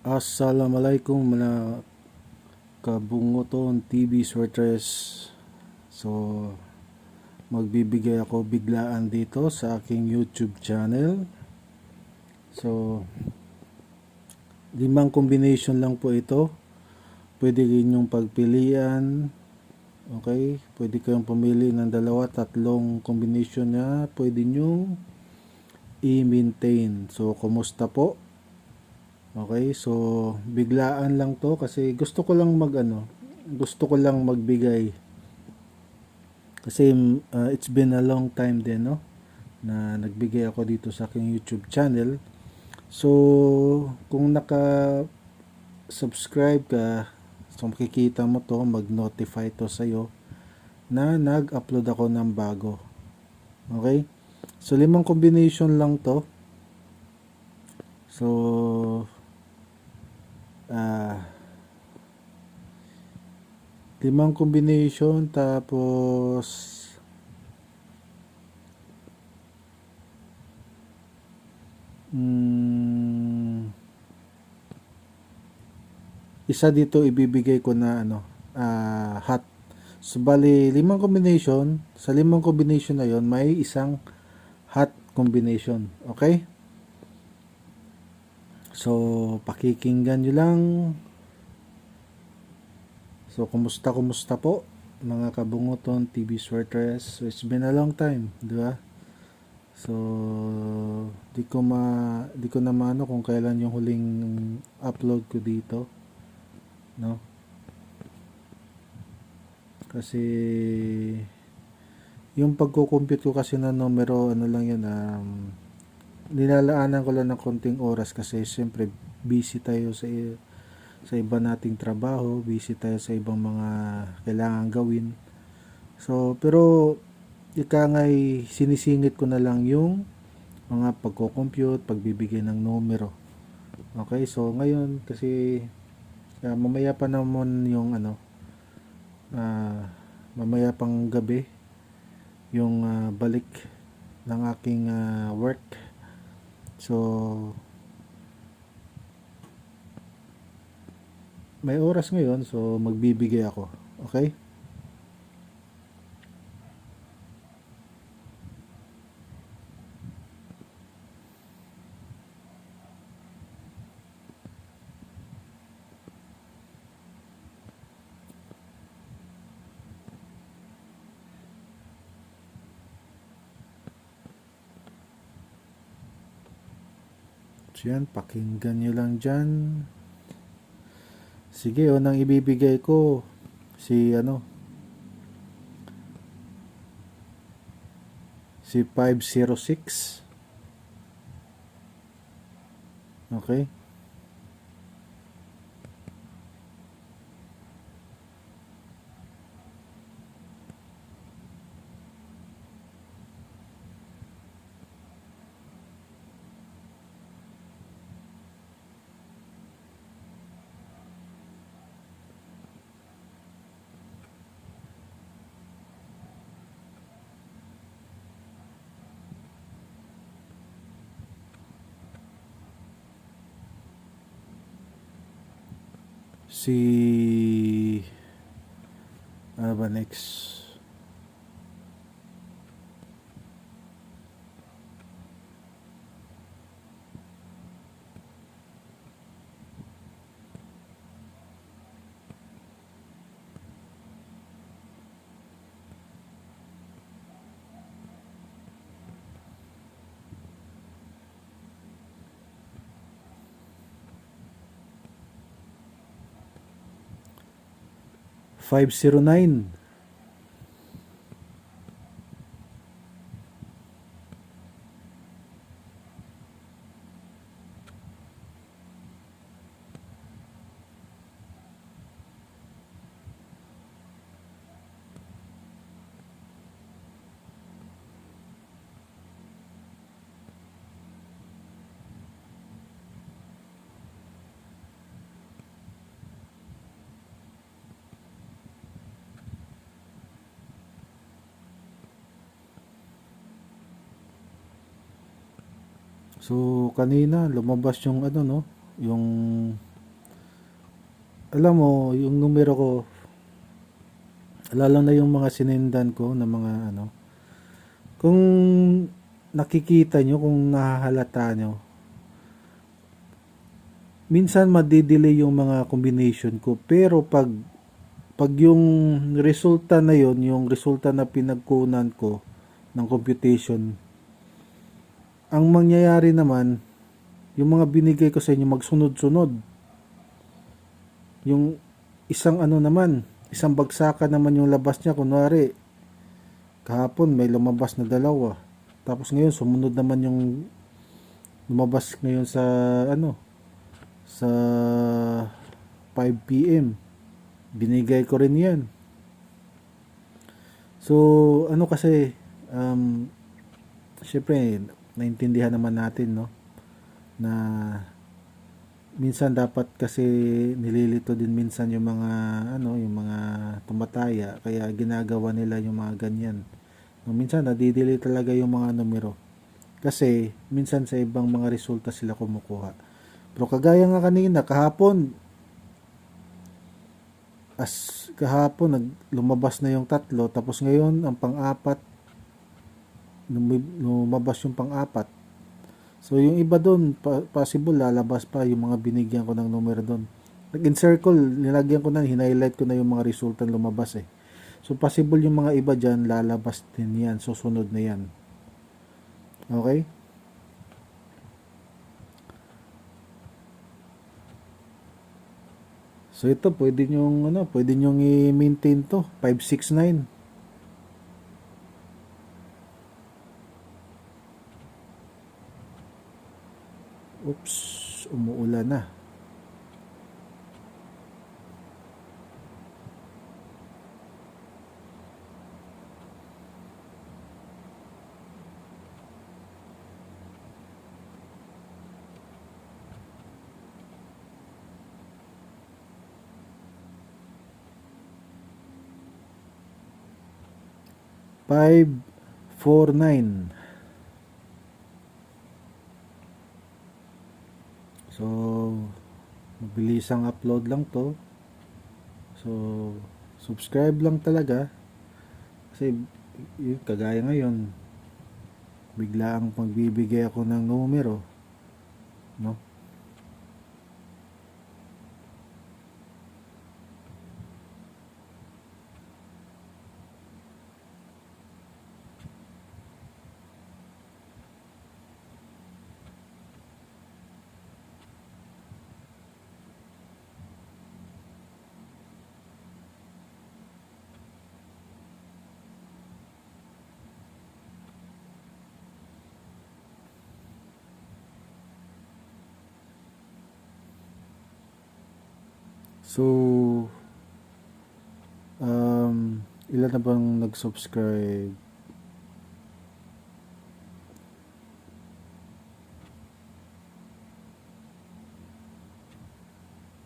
Assalamualaikum mga kabungoton TV Swertres. So, magbibigay ako biglaan dito sa aking YouTube channel. So, 5 combination lang po ito. Pwede ninyong pagpilian. Okay? Pwede kayong pumili ng 2-3 combination na pwede nyong i-maintain. So, kumusta po? Okay, so biglaan lang to kasi gusto ko lang magbigay kasi it's been a long time din, no, na nagbigay ako dito sa aking YouTube channel. So kung naka-subscribe ka, so makikita mo to, mag-notify to sa'yo na nag-upload ako ng bago. Okay, so 5 combination lang to. So 5 combination, tapos isa dito ibibigay ko na hot. So bali 5 combination, sa 5 combination na yon may isang hot combination. Okay, so pakikinggan nyo lang. So kumusta po mga kabungoton TV Swertres. So it's been a long time, di ba? So di ko na maano kung kailan yung huling upload ko dito, no? Kasi yung pagko-compute ko kasi ng numero, ano lang yan, nilalaanan ko lang ng konting oras kasi siyempre busy tayo sa iba nating trabaho, busy tayo sa ibang mga kailangan gawin. So, pero ika nga'y sinisingit ko na lang yung mga pagko-compute, pagbibigay ng numero. Okay, so ngayon kasi mamaya pa naman yung mamaya pang gabi yung balik ng aking work. So may oras ngayon, so magbibigay ako. Okay? So yan, pakinggan nyo lang dyan. Sige, unang ibibigay ko si 506. Okay? Ano ba next? ₱509. So kanina lumabas yung yung alam mo, yung numero ko, lalo na yung mga sinendan ko na mga ano, kung nakikita nyo, kung nahahalata nyo, minsan madidelay yung mga combination ko, pero pag yung resulta na yon, yung resulta na pinagkunan ko ng computation, ang mangyayari naman, yung mga binigay ko sa inyo magsunod-sunod. Yung isang ano naman, isang bagsakan naman yung labas niya. Kunwari, kahapon may lumabas na dalawa. Tapos ngayon, sumunod naman yung lumabas ngayon sa ano, sa 5 PM. Binigay ko rin yan. So, ano kasi, syempre, naintindihan naman natin, no? Na minsan dapat kasi nililito din minsan yung mga ano, yung mga tumataya, kaya ginagawa nila yung mga ganyan. No, minsan nadidelay talaga yung mga numero. Kasi minsan sa ibang mga resulta sila kumukuha. Pero kagaya nga kanina, kahapon lumabas na yung tatlo, tapos ngayon ang pang-apat lumabas yung pang-apat. So yung iba doon, possible lalabas pa yung mga binigyan ko ng numero doon. Nag-encircle, nilagyan ko na, hinighlight ko na yung mga resulta lumabas eh. So possible yung mga iba dyan, lalabas din yan, susunod na yan. Okay? So ito, pwede nyong i-maintain to, 569. Oops, umuulan na. Five, 4, 9. So, mabilisang upload lang to. So, subscribe lang talaga. Kasi, kagaya ngayon, bigla ang magbibigay ako ng numero. No? So, ilan na bang nag-subscribe?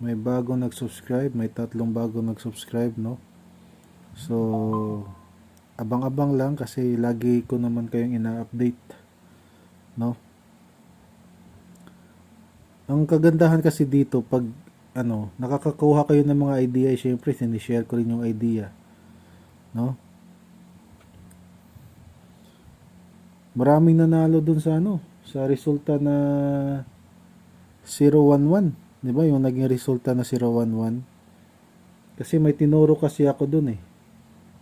May bagong nag-subscribe, may 3 bagong nag-subscribe, no? So, abang-abang lang kasi lagi ko naman kayong ina-update, no? Ang kagandahan kasi dito, pag ano, nakakakuha kayo ng mga idea, syempre sinishare ko rin yung idea, no? Maraming nanalo dun sa ano, sa resulta na 011, 'di ba? Yung naging resulta na 011. Kasi may tinuro kasi ako dun eh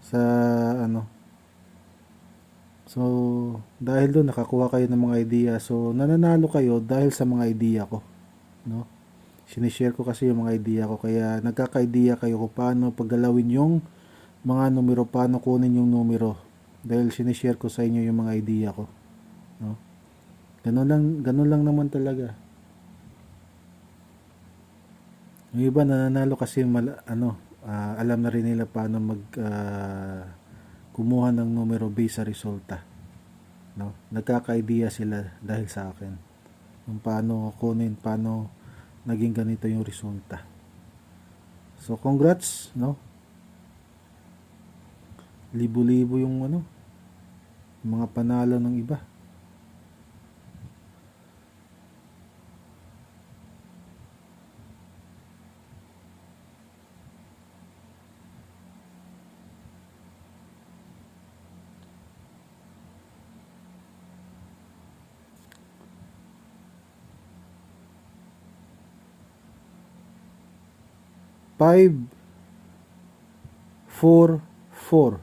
sa ano. So, dahil doon nakakuha kayo ng mga idea. So, nananalo kayo dahil sa mga idea ko, no? Sinishare ko kasi yung mga idea ko, kaya nagkaka-idea kayo kung paano paggalawin yung mga numero, paano kunin yung numero. Dahil sinishare ko sa inyo yung mga idea ko, no? Ganun lang naman talaga. Yung iba nananalo kasi alam na rin nila paano kumuha ng numero based sa resulta, no? Nagkaka-idea sila dahil sa akin kung paano kunin, paano naging ganito yung resulta. So congrats, no? Libo-libo yung mga panalo ng iba. 5, 4, 4.